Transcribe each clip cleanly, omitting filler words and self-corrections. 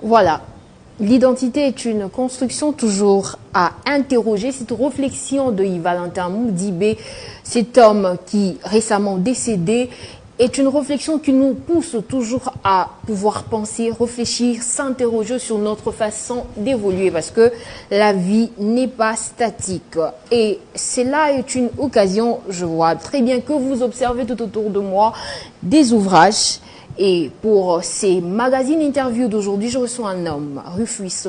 Voilà. L'identité est une construction toujours à interroger. Cette réflexion de Yves-Valentin Moudibé, cet homme qui récemment décédé, est une réflexion qui nous pousse toujours à pouvoir penser, réfléchir, s'interroger sur notre façon d'évoluer parce que la vie n'est pas statique. Et cela est une occasion, je vois très bien que vous observez tout autour de moi des ouvrages. Et pour ces magazines interviews d'aujourd'hui, je reçois un homme, Rufus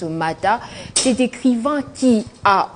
Mata, cet écrivain qui a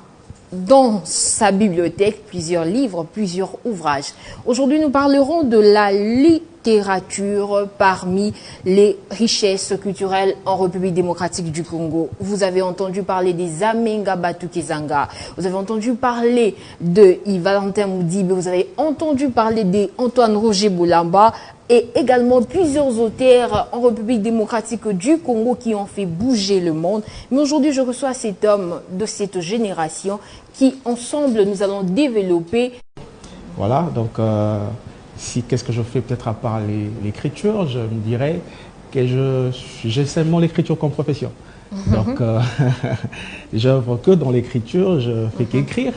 dans sa bibliothèque plusieurs livres, plusieurs ouvrages. Aujourd'hui, nous parlerons de la littérature parmi les richesses culturelles en République démocratique du Congo. Vous avez entendu parler des Amenga Batukezanga, vous avez entendu parler de Yves-Valentin Moudibé, vous avez entendu parler d'Antoine Roger Boulamba, et également plusieurs auteurs en République démocratique du Congo qui ont fait bouger le monde. Mais aujourd'hui, je reçois cet homme de cette génération qui, ensemble, nous allons développer. Voilà, donc qu'est-ce que je fais peut-être à part l'écriture, je me dirais que j'ai seulement l'écriture comme profession. Donc, j'œuvre que dans l'écriture, je fais qu'écrire.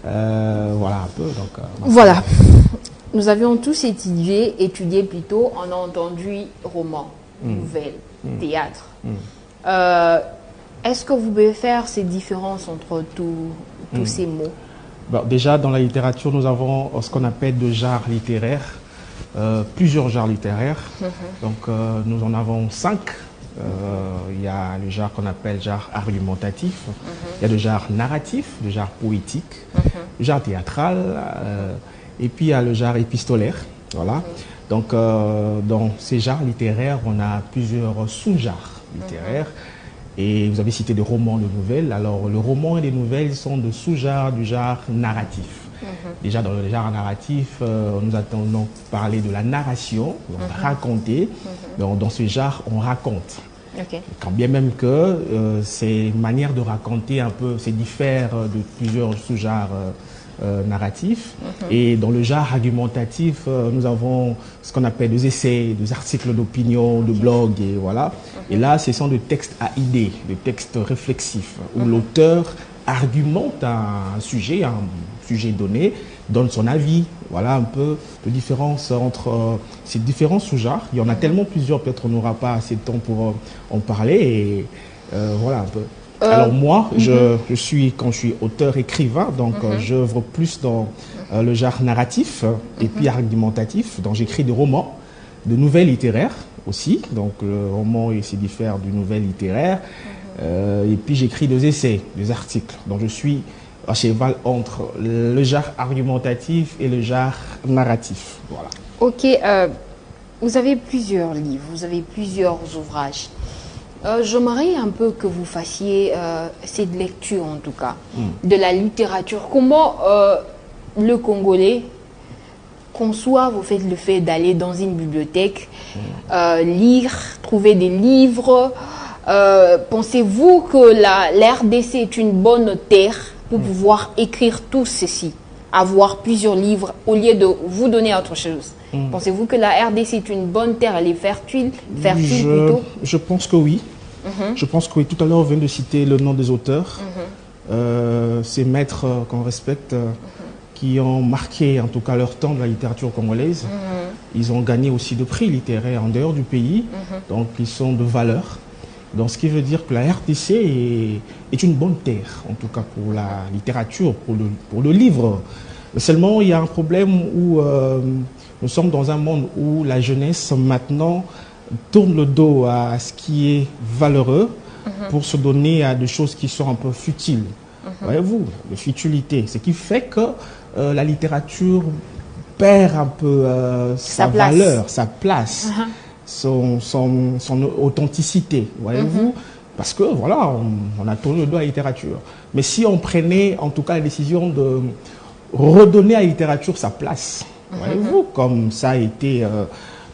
Voilà un peu. Donc, voilà. Nous avions tous étudié plutôt, on a entendu roman, nouvelle, théâtre. Est-ce que vous pouvez faire ces différences entre tous ces mots? Bon, déjà, dans la littérature, nous avons ce qu'on appelle de genres littéraires, plusieurs genres littéraires. Donc, nous en avons 5. Il y a le genre qu'on appelle genre argumentatif, il y a le genre narratif, le genre poétique, le genre théâtral, et puis il y a le genre épistolaire. Voilà. Donc dans ces genres littéraires, on a plusieurs sous-genres littéraires. Et vous avez cité des romans, de nouvelles. Alors le roman et les nouvelles sont de sous-genres du genre narratif. Déjà dans le genre narratif, nous attendons parler de la narration, donc raconter. Donc, dans ce genre, on raconte. Quand bien même que ces manières de raconter un peu, c'est diffère de plusieurs sous-genres narratifs. Et dans le genre argumentatif, nous avons ce qu'on appelle des essais, des articles d'opinion, de blog, et voilà. Et là, ce sont des textes à idées, des textes réflexifs, où l'auteur argumente un sujet donné, donne son avis. Voilà un peu de différence entre ces différents sous-genres. Il y en a tellement plusieurs, peut-être on n'aura pas assez de temps pour en parler. Et voilà un peu. Alors moi, quand je suis auteur-écrivain, donc j'œuvre plus dans le genre narratif et puis argumentatif. Donc j'écris des romans, de nouvelles littéraires aussi. Donc le roman se diffère d'une nouvelle littéraire. Et puis j'écris des essais, des articles. Donc je suis à cheval entre le genre argumentatif et le genre narratif. Voilà. Ok, vous avez plusieurs livres, vous avez plusieurs ouvrages. J'aimerais un peu que vous fassiez cette lecture, en tout cas, de la littérature. Comment le Congolais conçoit le fait d'aller dans une bibliothèque, lire, trouver des livres. Pensez-vous que la RDC est une bonne terre pour pouvoir écrire tout ceci, avoir plusieurs livres au lieu de vous donner autre chose? Pensez-vous que la RDC est une bonne terre, elle est fertile plutôt? Je pense que oui. Je pense que oui. Tout à l'heure, on vient de citer le nom des auteurs. Ces maîtres qu'on respecte, qui ont marqué en tout cas leur temps de la littérature congolaise. Ils ont gagné aussi de prix littéraires en dehors du pays. Donc ils sont de valeur. Donc ce qui veut dire que la RDC est une bonne terre, en tout cas pour la littérature, pour le livre. Mais seulement, il y a un problème où nous sommes dans un monde où la jeunesse maintenant tourne le dos à ce qui est valeureux pour se donner à des choses qui sont un peu futiles. Voyez-vous, de futilité. Ce qui fait que la littérature perd un peu sa valeur, sa place, son authenticité, voyez-vous. Parce que voilà, on a tourné le dos à la littérature. Mais si on prenait en tout cas la décision de redonner à la littérature sa place, voyez-vous, comme ça a été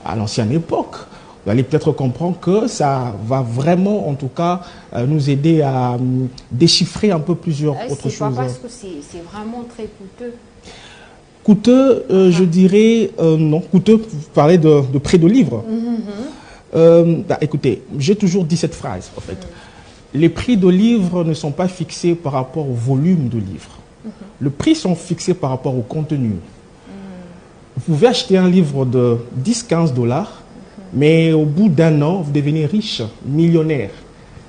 à l'ancienne époque, vous allez peut-être comprendre que ça va vraiment, en tout cas, nous aider à déchiffrer un peu plusieurs autres choses. C'est pas parce que c'est vraiment très coûteux. Coûteux, je dirais non. Coûteux, vous parlez de prix de livres. Écoutez, j'ai toujours dit cette phrase, en fait. Les prix de livres ne sont pas fixés par rapport au volume de livres. Les prix sont fixés par rapport au contenu. Vous pouvez acheter un livre de 10-15 dollars, mais au bout d'un an, vous devenez riche, millionnaire,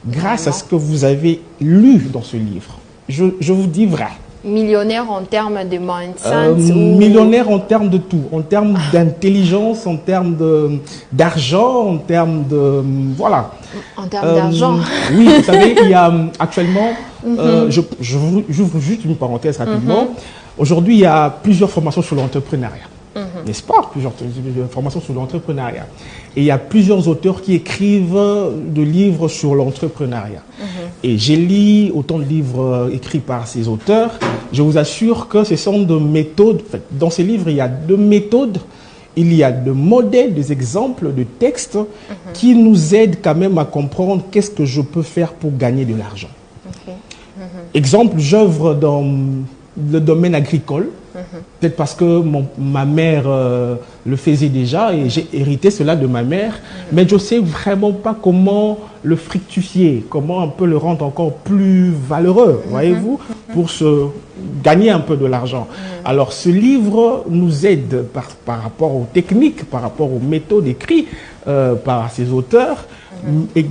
grâce à ce que vous avez lu dans ce livre. Je vous dis vrai. Millionnaire en termes de mindset millionnaire en termes de tout, en termes d'intelligence, en termes d'argent, en termes de... Voilà. En termes d'argent. Oui, vous savez, il y a actuellement, j'ouvre juste une parenthèse rapidement. Aujourd'hui, il y a plusieurs formations sur l'entrepreneuriat. N'est-ce pas? Plusieurs formations sur l'entrepreneuriat. Et il y a plusieurs auteurs qui écrivent de livres sur l'entrepreneuriat. Et j'ai lu autant de livres écrits par ces auteurs. Je vous assure que ce sont de méthodes. En fait, dans ces livres, il y a deux méthodes. Il y a des modèles, des exemples, de textes qui nous aident quand même à comprendre qu'est-ce que je peux faire pour gagner de l'argent. Exemple, j'œuvre dans le domaine agricole. Peut-être parce que ma mère le faisait déjà et j'ai hérité cela de ma mère. Mais je ne sais vraiment pas comment le fructifier, comment on peut le rendre encore plus valeureux, voyez-vous, pour se gagner un peu de l'argent. Alors ce livre nous aide par rapport aux techniques, par rapport aux méthodes écrites par ces auteurs, et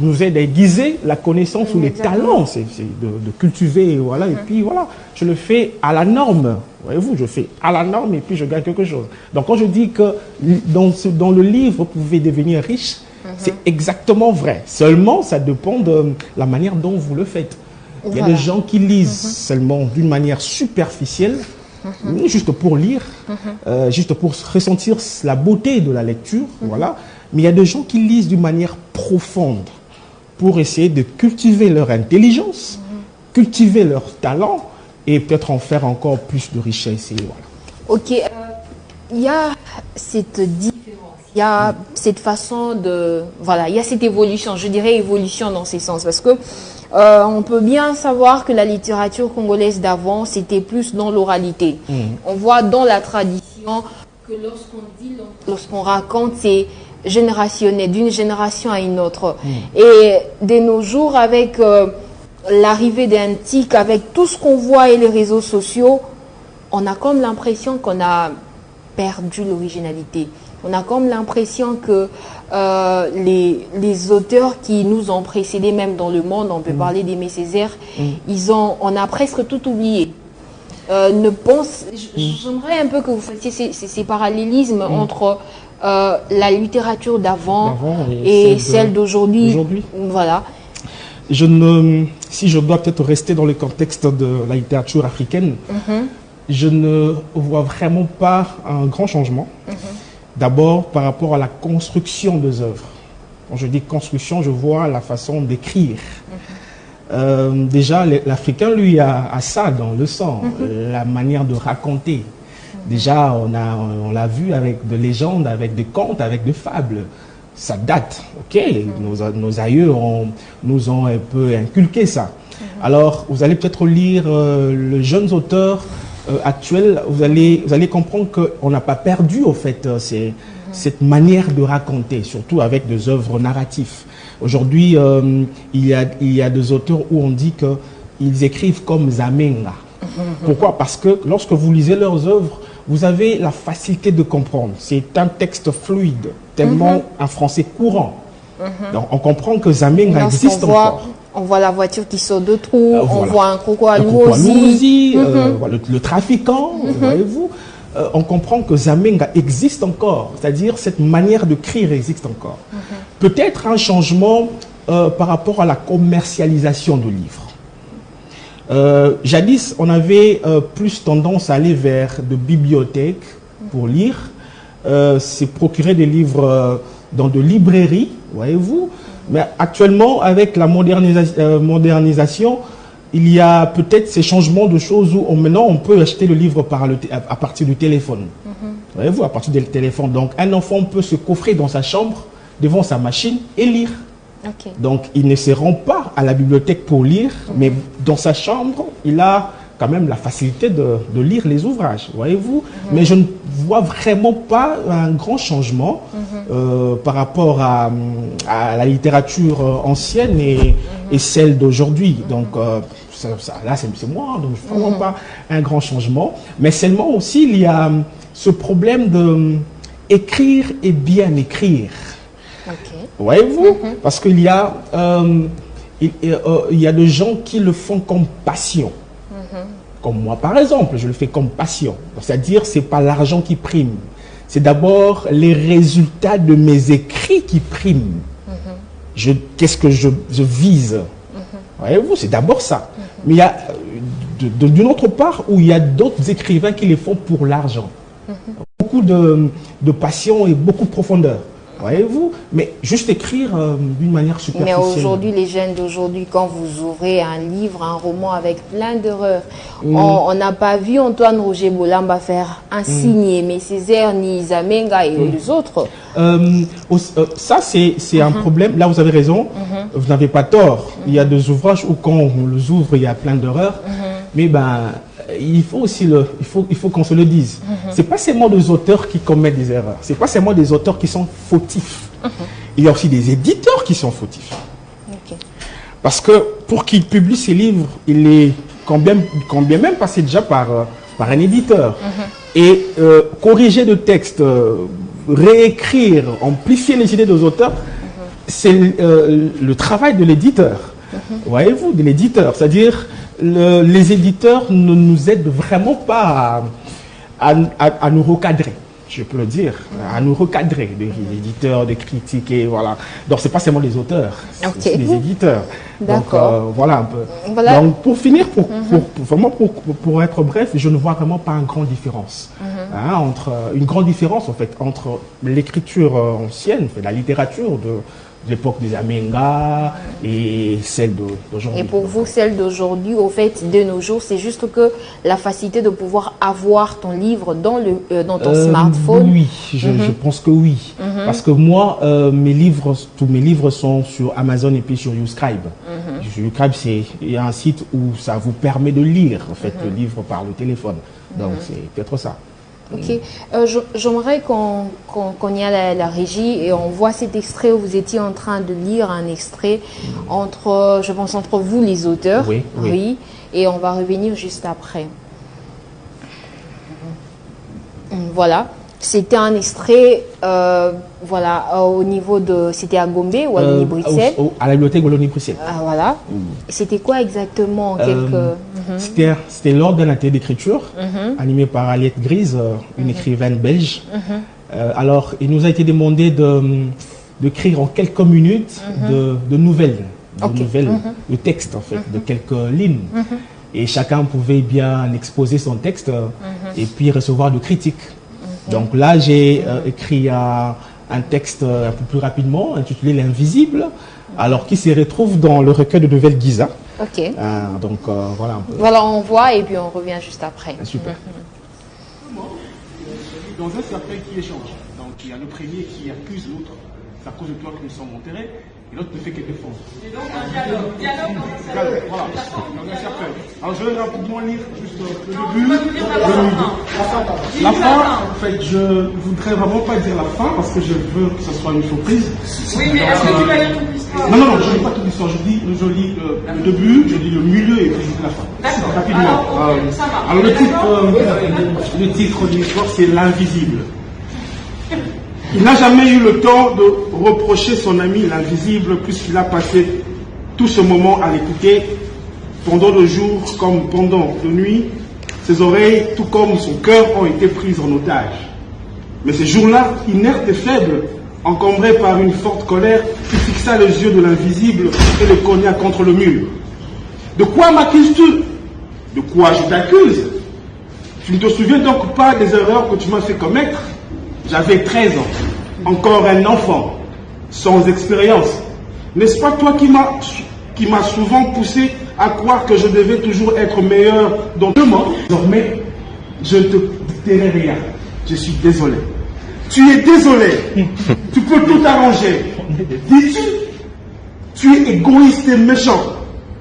nous aide à aiguiser la connaissance ou les talents, c'est de cultiver, voilà, et puis voilà, je le fais à la norme, voyez-vous, je fais à la norme et puis je gagne quelque chose. Donc quand je dis que dans le livre, vous pouvez devenir riche, c'est exactement vrai, seulement ça dépend de la manière dont vous le faites. Il y a des gens qui lisent seulement d'une manière superficielle, juste pour lire, juste pour ressentir la beauté de la lecture, voilà. Mais il y a des gens qui lisent d'une manière profonde pour essayer de cultiver leur intelligence, cultiver leur talent et peut-être en faire encore plus de richesse. Et voilà. Ok, il y a cette différence, il y a cette façon de... Voilà, il y a cette évolution, je dirais évolution dans ces sens, parce que on peut bien savoir que la littérature congolaise d'avant, c'était plus dans l'oralité. On voit dans la tradition que lorsqu'on raconte, c'est générationnel, d'une génération à une autre. Et de nos jours, avec l'arrivée des TIC, avec tout ce qu'on voit et les réseaux sociaux, on a comme l'impression qu'on a perdu l'originalité. On a comme l'impression que les auteurs qui nous ont précédés, même dans le monde, on peut parler d'Aimé Césaire, on a presque tout oublié. J'aimerais un peu que vous fassiez ces parallélismes entre la littérature d'avant et celle d'aujourd'hui. Voilà. Si je dois peut-être rester dans le contexte de la littérature africaine, je ne vois vraiment pas un grand changement. D'abord, par rapport à la construction des œuvres. Quand je dis construction, je vois la façon d'écrire. Déjà, l'Africain, lui, a ça dans le sang, la manière de raconter. Déjà, on l'a vu avec des légendes, avec des contes, avec des fables. Ça date, ok. Nos aïeux nous ont un peu inculqué ça. Alors, vous allez peut-être lire les jeunes auteurs actuels, vous allez comprendre qu'on n'a pas perdu, au fait, cette manière de raconter, surtout avec des œuvres narratives. Aujourd'hui, il y a des auteurs où on dit qu'ils écrivent comme Zamenga. Pourquoi? Parce que lorsque vous lisez leurs œuvres, vous avez la facilité de comprendre. C'est un texte fluide, tellement un français courant. Donc on comprend que Zamenga existe encore. On voit la voiture qui sort de trou, on voit un coco à Louzi, le trafiquant, voyez-vous. On comprend que Zamenga existe encore, c'est-à-dire cette manière d'écrire existe encore. Peut-être un changement par rapport à la commercialisation de livres. Jadis, on avait plus tendance à aller vers de bibliothèques pour lire, c'est procurer des livres dans de librairies, voyez-vous. Mais actuellement, avec la modernisation, il y a peut-être ces changements de choses où maintenant on peut acheter le livre à partir du téléphone. Voyez-vous, à partir du téléphone. Donc un enfant peut se coffrer dans sa chambre, devant sa machine et lire. Donc il ne se rend pas à la bibliothèque pour lire, mais dans sa chambre, il a quand même la facilité de lire les ouvrages, voyez-vous. Mais je ne vois vraiment pas un grand changement par rapport à la littérature ancienne et celle d'aujourd'hui. Donc là, c'est moi, donc je ne vois vraiment pas un grand changement. Mais seulement aussi, il y a ce problème de écrire et bien écrire. Voyez-vous, parce qu'il y a il y a des gens qui le font comme passion. Comme moi, par exemple, je le fais comme passion. C'est-à-dire, ce n'est pas l'argent qui prime. C'est d'abord les résultats de mes écrits qui priment. Qu'est-ce que je vise? Voyez-vous, c'est d'abord ça. Mais il y a, d'une autre part, où il y a d'autres écrivains qui les font pour l'argent. Beaucoup de passion et beaucoup de profondeur. Voyez-vous, mais juste écrire d'une manière superficielle. Mais aujourd'hui, les jeunes d'aujourd'hui, quand vous ouvrez un livre, un roman avec plein d'erreurs, on n'a pas vu Antoine Roger Bolamba faire un signé, mais Césaire, ni Zamenga et les autres. Ça, c'est un problème. Là, vous avez raison. Vous n'avez pas tort. Il y a des ouvrages où quand on les ouvre, il y a plein d'erreurs. Mais il faut aussi il faut qu'on se le dise. C'est pas seulement des auteurs qui commettent des erreurs. C'est pas seulement des auteurs qui sont fautifs. Il y a aussi des éditeurs qui sont fautifs. Parce que pour qu'ils publient ces livres, il est quand bien même passé déjà par un éditeur. Et corriger le texte, réécrire, amplifier les idées des auteurs, c'est le travail de l'éditeur. Voyez-vous, de l'éditeur. C'est-à-dire, les éditeurs ne nous aident vraiment pas à nous recadrer, je peux le dire, à nous recadrer, les éditeurs, de critiquer, voilà. Donc, ce n'est pas seulement les auteurs, c'est aussi les éditeurs. Donc, voilà un peu. Voilà. Donc, pour finir, pour être bref, je ne vois vraiment pas une grande différence. Une grande différence, en fait, entre l'écriture ancienne, la littérature de l'époque des Amenga et celle d'aujourd'hui. Et pour vous, celle d'aujourd'hui, au fait, de nos jours, c'est juste que la facilité de pouvoir avoir ton livre dans ton smartphone. Oui, je pense que oui. Parce que moi, tous mes livres sont sur Amazon et puis sur YouScribe. YouScribe, il y a un site où ça vous permet de lire, en fait, le livre par le téléphone. Donc, c'est peut-être ça. Ok, j'aimerais qu'on y a la régie et on voit cet extrait où vous étiez en train de lire un extrait je pense entre vous les auteurs, oui, et on va revenir juste après. Voilà, c'était un extrait, au niveau de, c'était à Gombe ou à l'Uni-Bruxelles? À la bibliothèque Wallonie-Bruxelles. Voilà. C'était quoi exactement? C'était lors d'un atelier d'écriture animé par Aliette Grise, une écrivaine belge. Alors, il nous a été demandé d'écrire en quelques minutes de nouvelles, de textes en fait, de quelques lignes. Et chacun pouvait bien exposer son texte et puis recevoir de critiques. Donc là, j'ai écrit un texte un peu plus rapidement, intitulé L'Invisible, alors qui se retrouve dans le recueil de nouvelles Giza. Donc voilà un peu. Voilà, on voit et puis on revient juste après. Super. Dans un cercle qui échange. Donc il y a le premier qui accuse l'autre. C'est à cause de toi que nous sommes enterrés. Et l'autre ne fait que défendre. Et donc un dialogue. Voilà, dans un cercle. Alors je vais rapidement lire juste le début. La fin, en fait, je ne voudrais vraiment pas dire la fin parce que je veux que ce soit une surprise. Oui, mais est-ce que tu vas lire toute l'histoire? Non, je ne lis pas toute l'histoire. Je lis le début, je lis le milieu et puis je lis la fin. D'accord. Rapidement. Alors le titre de l'histoire, c'est L'Invisible. Il n'a jamais eu le temps de reprocher son ami l'invisible puisqu'il a passé tout ce moment à l'écouter pendant le jour comme pendant la nuit. Ses oreilles, tout comme son cœur, ont été prises en otage. Mais ces jours-là, inerte et faible, encombré par une forte colère, il fixa les yeux de l'invisible et le cogna contre le mur. De quoi m'accuses-tu? De quoi je t'accuse? Tu ne te souviens donc pas des erreurs que tu m'as fait commettre? J'avais 13 ans, encore un enfant, sans expérience. N'est-ce pas toi qui m'as souvent poussé à croire que je devais toujours être meilleur dans le monde? Désormais, je ne te dirai rien. Je suis désolé. Tu es désolé. Tu peux tout arranger. Dis-tu? Tu es égoïste et méchant.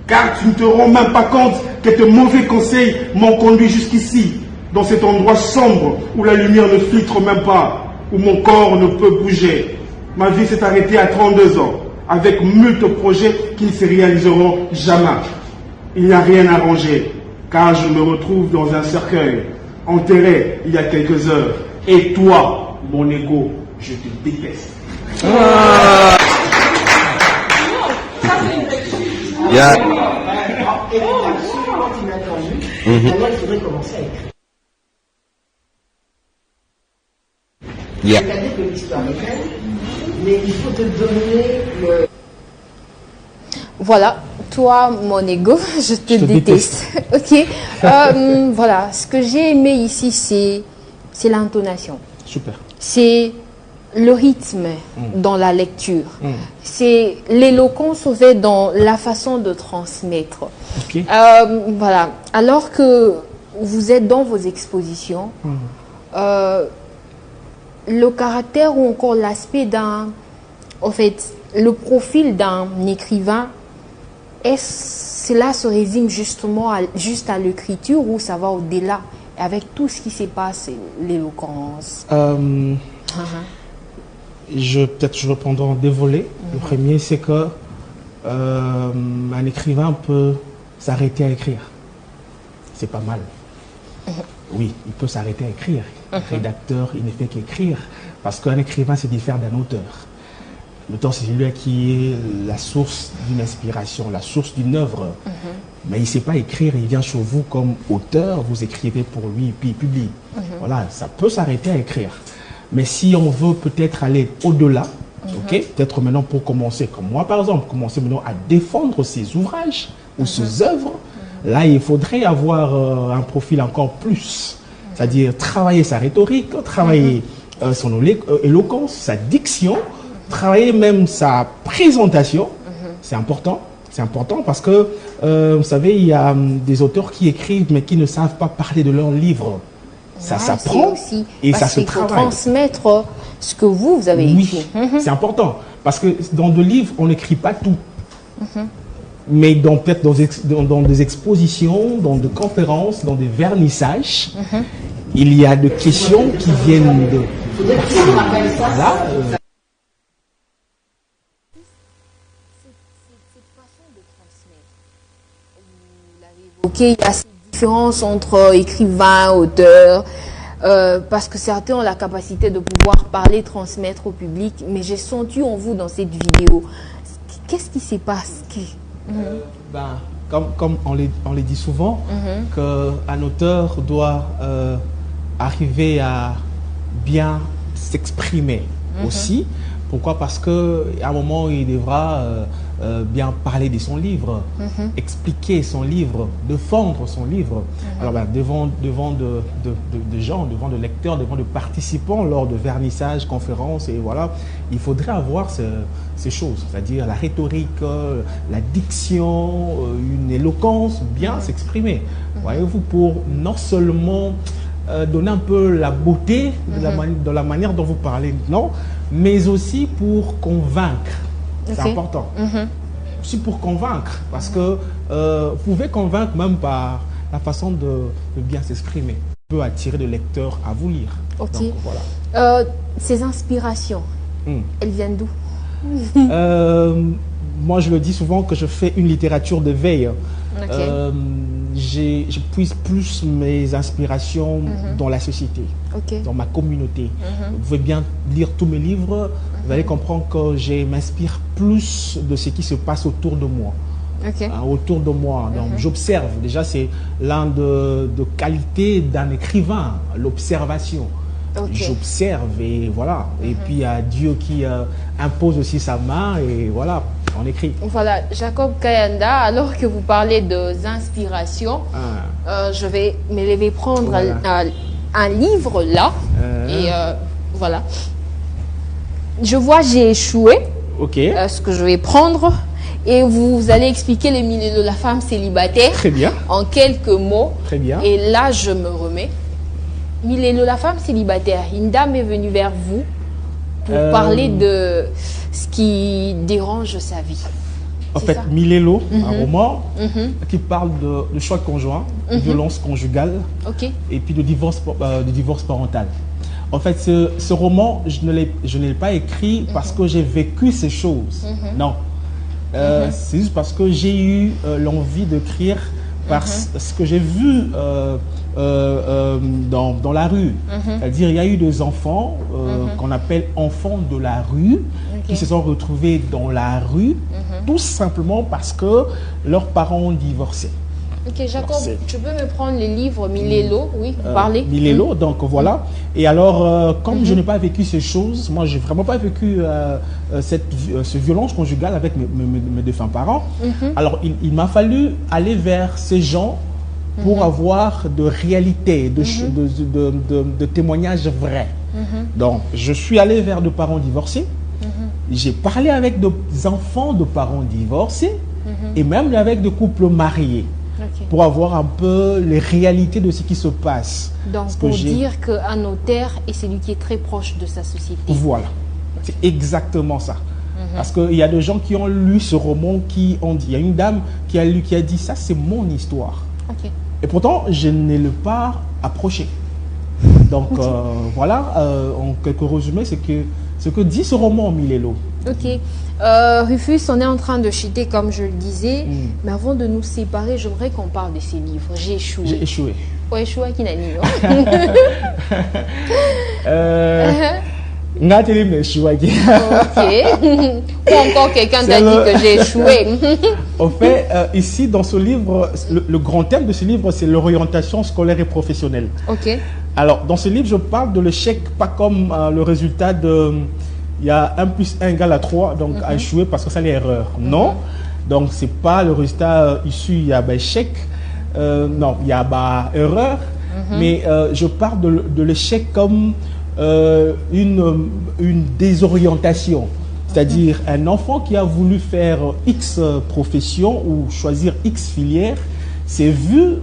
car tu ne te rends même pas compte que tes mauvais conseils m'ont conduit jusqu'ici, dans cet endroit sombre où la lumière ne filtre même pas, où mon corps ne peut bouger. Ma vie s'est arrêtée à 32 ans, avec multiples projets qui ne se réaliseront jamais. Il n'y a rien à ranger, car je me retrouve dans un cercueil, enterré il y a quelques heures. Et toi, mon ego, je te déteste. Il y a... Et il a absolument inattendu. Maintenant, il faudrait commencer à écrire. Yeah. C'est-à-dire que l'histoire est belle, mais il faut te donner le... Voilà, toi, mon ego, je te déteste. Ok. Voilà, ce que j'ai aimé ici, c'est l'intonation. Super. C'est le rythme dans la lecture. C'est l'éloquence faite dans la façon de transmettre. Ok. Voilà. Alors que vous êtes dans vos expositions, le caractère ou encore l'aspect en fait, le profil d'un écrivain, cela se résume justement juste à l'écriture ou ça va au-delà avec tout ce qui se passe, l'éloquence? Peut-être je reprendrai des volets. Le premier, c'est que un écrivain peut s'arrêter à écrire. C'est pas mal. Oui, il peut s'arrêter à écrire. Un rédacteur, il ne fait qu'écrire. Parce qu'un écrivain, c'est différent d'un auteur. L'auteur, c'est celui qui est la source d'une inspiration, la source d'une œuvre. Mais il ne sait pas écrire, il vient chez vous comme auteur, vous écrivez pour lui, et puis il publie. Voilà, ça peut s'arrêter à écrire. Mais si on veut peut-être aller au-delà, peut-être maintenant pour commencer, comme moi par exemple, commencer maintenant à défendre ses ouvrages ou ses œuvres, là il faudrait avoir un profil encore plus. C'est-à-dire travailler sa rhétorique, travailler son éloquence, sa diction, travailler même sa présentation. C'est important. C'est important parce que, vous savez, il y a des auteurs qui écrivent mais qui ne savent pas parler de leurs livres. Ça s'apprend et ça se travaille. Il faut transmettre ce que vous avez écrit. C'est important parce que dans des livres, on n'écrit pas tout. Mais peut-être dans des expositions, dans des conférences, dans des vernissages, il y a des questions qui viennent de... Là, Ok, il y a cette différence entre écrivain, auteur, parce que certains ont la capacité de pouvoir parler, transmettre au public, mais j'ai senti en vous dans cette vidéo, qu'est-ce qui se passe? Comme on les dit souvent, qu'un auteur doit arriver à bien s'exprimer aussi. Pourquoi? Parce qu'à un moment, il devra bien parler de son livre, expliquer son livre, défendre son livre. Alors, devant de gens, devant de lecteurs, devant de participants lors de vernissages, conférences, et voilà, il faudrait avoir ces choses, c'est-à-dire la rhétorique, la diction, une éloquence, bien s'exprimer. Voyez-vous, pour non seulement donner un peu la beauté de la manière dont vous parlez, non, mais aussi pour convaincre. C'est important. Aussi pour convaincre, parce que vous pouvez convaincre même par la façon de bien s'exprimer. Peut attirer le lecteur à vous lire. Ok. Donc, voilà. Ces inspirations, elles viennent d'où? Moi, je le dis souvent que je fais une littérature de veille. Je puise plus mes inspirations dans la société, dans ma communauté. Vous pouvez bien lire tous mes livres, vous allez comprendre que je m'inspire plus de ce qui se passe autour de moi. Autour de moi. Donc, j'observe. Déjà, c'est l'un de qualités d'un écrivain, l'observation. J'observe et voilà. Et puis, il y a Dieu qui impose aussi sa main et voilà, on écrit. Voilà, Jacob Kayanda, alors que vous parlez d'inspiration, je vais prendre un livre là. Et voilà. Je vois, j'ai échoué. Ce que je vais prendre. Et vous allez expliquer les milieux de la femme célibataire. Très bien. En quelques mots. Très bien. Et là, je me remets. Milieu de la femme célibataire. Une dame est venue vers vous pour parler de ce qui dérange sa vie. En c'est fait, ça? Milelo, un roman qui parle de choix conjoint, de violence conjugale Ok. et puis de divorce parental. En fait, ce roman, je ne l'ai pas écrit parce que j'ai vécu ces choses. Non. C'est juste parce que j'ai eu l'envie d'écrire parce ce que j'ai vu dans la rue. C'est-à-dire, il y a eu des enfants qu'on appelle enfants de la rue qui se sont retrouvés dans la rue tout simplement parce que leurs parents ont divorcé. Ok, Jacob, tu peux me prendre les livres Milelo, oui, vous parlez. Milelo, donc voilà. Et alors, comme je n'ai pas vécu ces choses, moi, j'ai vraiment pas vécu ce violence conjugale avec mes défunts parents. Alors, il m'a fallu aller vers ces gens pour avoir de réalité, de témoignages vrais. Donc, je suis allé vers des parents divorcés. J'ai parlé avec des enfants de parents divorcés et même avec des couples mariés. Pour avoir un peu les réalités de ce qui se passe. Donc, pour dire qu'un notaire est celui qui est très proche de sa société. Voilà, c'est exactement ça. Parce qu'il y a des gens qui ont lu ce roman qui ont dit, il y a une dame qui a lu, qui a dit, ça c'est mon histoire. Et pourtant, je ne l'ai pas approché. Donc voilà, en quelques résumés, c'est ce que dit ce roman, Milelo. Ok. Rufus, on est en train de chuter, comme je le disais. Mais avant de nous séparer, j'aimerais qu'on parle de ces livres. J'ai échoué. J'ai échoué. Ouais, échoué à qui n'a ni Ok. Ou encore quelqu'un t'a dit que j'ai échoué. En fait, ici, dans ce livre, le grand thème de ce livre, c'est l'orientation scolaire et professionnelle. Ok. Alors, dans ce livre, je parle de l'échec, pas comme le résultat de... Il y a 1 + 1 = 3, donc à échouer parce que ça, c'est l'erreur. Non. Donc, ce n'est pas le résultat issu, il y a échec. Non, il y a erreur. Mais je parle de l'échec comme une désorientation. C'est-à-dire un enfant qui a voulu faire X profession ou choisir X filière s'est vu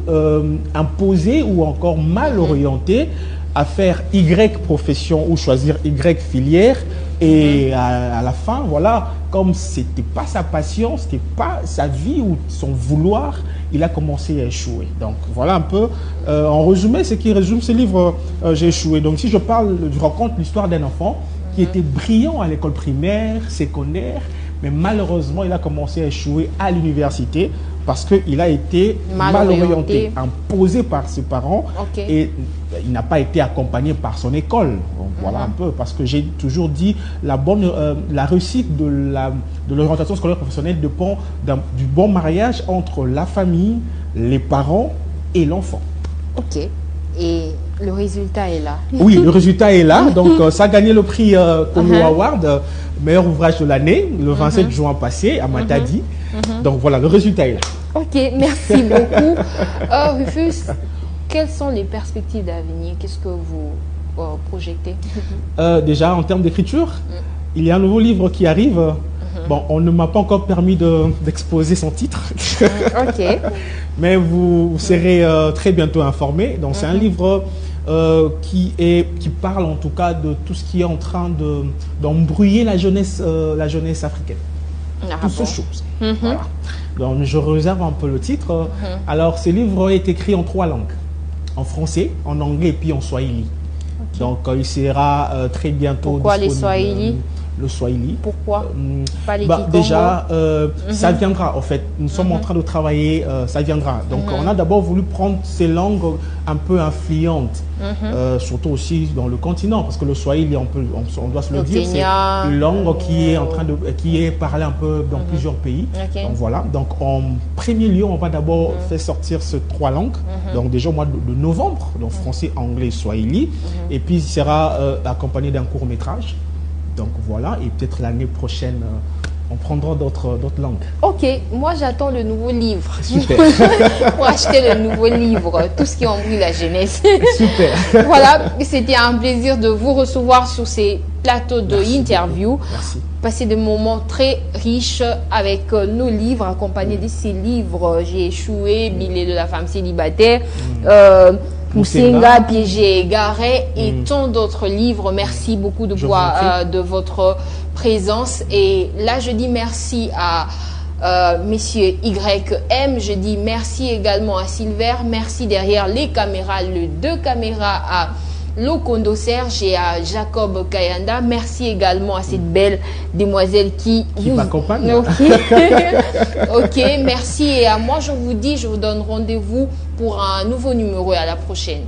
imposé ou encore mal orienté à faire Y profession ou choisir Y filière. Et à la fin, voilà, comme ce n'était pas sa passion, ce n'était pas sa vie ou son vouloir, il a commencé à échouer. Donc voilà un peu, en résumé, ce qui résume ce livre, J'ai échoué. Donc si je raconte l'histoire d'un enfant qui était brillant à l'école primaire, secondaire, mais malheureusement, il a commencé à échouer à l'université parce qu'il a été mal orienté, imposé par ses parents et il n'a pas été accompagné par son école. Donc, voilà un peu, parce que j'ai toujours dit la réussite de l'orientation scolaire professionnelle dépend du bon mariage entre la famille, les parents et l'enfant. Ok. Et le résultat est là. Oui, le résultat est là. Donc, ça a gagné le prix Kono Award, meilleur ouvrage de l'année, le 27 juin passé, à Matadi. Donc, voilà, le résultat est là. Ok, merci beaucoup. Rufus, quelles sont les perspectives d'avenir? Qu'est-ce que vous projetez? Déjà, en termes d'écriture, il y a un nouveau livre qui arrive. Bon, on ne m'a pas encore permis d'exposer son titre. Ok. Mais vous serez très bientôt informés. Donc, c'est un livre qui parle en tout cas de tout ce qui est en train d'embrouiller la jeunesse africaine. Toutes ces choses. Voilà. Donc, je réserve un peu le titre. Alors, ce livre est écrit en 3 langues. En français, en anglais et puis en swahili. Donc, il sera très bientôt Pourquoi disponible. Les swahili? Le swahili. Pourquoi pas les déjà, ça viendra en fait. Nous sommes en train de travailler, ça viendra. Donc, on a d'abord voulu prendre ces langues un peu influentes, surtout aussi dans le continent, parce que le swahili, on doit se le dire, c'est une langue qui est parlée un peu dans plusieurs pays. Donc voilà. Donc, en premier lieu, on va d'abord faire sortir ces 3 langues. Donc déjà au mois de novembre, donc français, anglais, swahili, et puis il sera accompagné d'un court métrage. Donc voilà, et peut-être l'année prochaine, on prendra d'autres langues. Ok, moi j'attends le nouveau livre. Super. Pour acheter le nouveau livre, tout ce qui embrouille la jeunesse. Super. Voilà, c'était un plaisir de vous recevoir sur ces plateaux d'interview. Merci. Passer des moments très riches avec nos livres, accompagnés de ces livres. J'ai échoué, Billet de la femme célibataire. Moussenga, Piégé, égaré et tant d'autres livres. Merci beaucoup de votre présence. Et là, je dis merci à Messieurs YM. Je dis merci également à Silver. Merci derrière les caméras, les 2 caméras à Lokondo Serge et à Jacob Kayanda. Merci également à cette belle demoiselle qui m'accompagne. Ok. Ok, merci. Et à moi, je vous dis, je vous donne rendez-vous pour un nouveau numéro et à la prochaine.